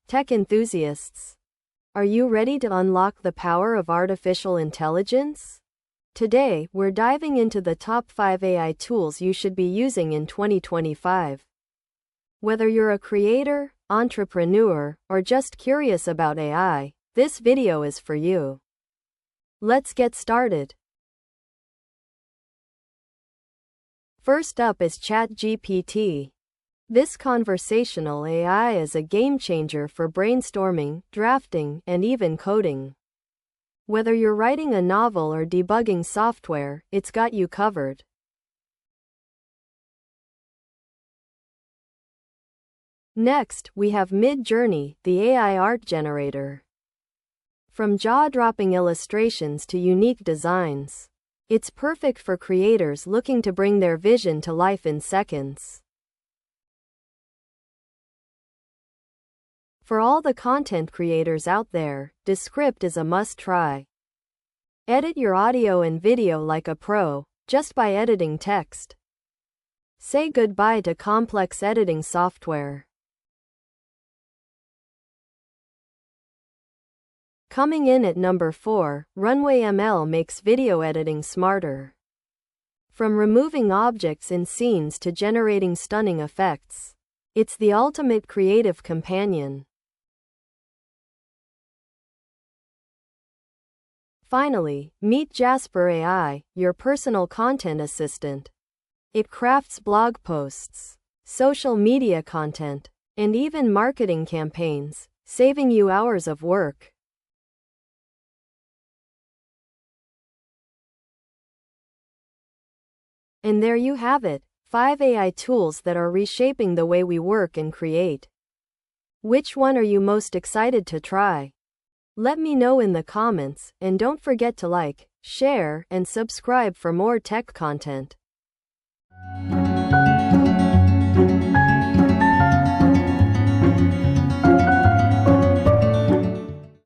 Tech enthusiasts, are you ready to unlock the power of artificial intelligence? Today, we're diving into the top 5 AI tools you should be using in 2025. Whether you're a creator, entrepreneur, or just curious about AI, this video is for you. Let's get started. First up is ChatGPT. This conversational AI is a game changer for brainstorming, drafting, and even coding. Whether you're writing a novel or debugging software, it's got you covered. Next, we have MidJourney, the AI art generator. From jaw-dropping illustrations to unique designs, it's perfect for creators looking to bring their vision to life in seconds. For all the content creators out there, Descript is a must-try. Edit your audio and video like a pro, just by editing text. Say goodbye to complex editing software. Coming in at number 4, Runway ML makes video editing smarter. From removing objects in scenes to generating stunning effects, it's the ultimate creative companion. Finally, meet Jasper AI, your personal content assistant. It crafts blog posts, social media content, and even marketing campaigns, saving you hours of work. And there you have it, 5 AI tools that are reshaping the way we work and create. Which one are you most excited to try? Let me know in the comments, and don't forget to like, share, and subscribe for more tech content.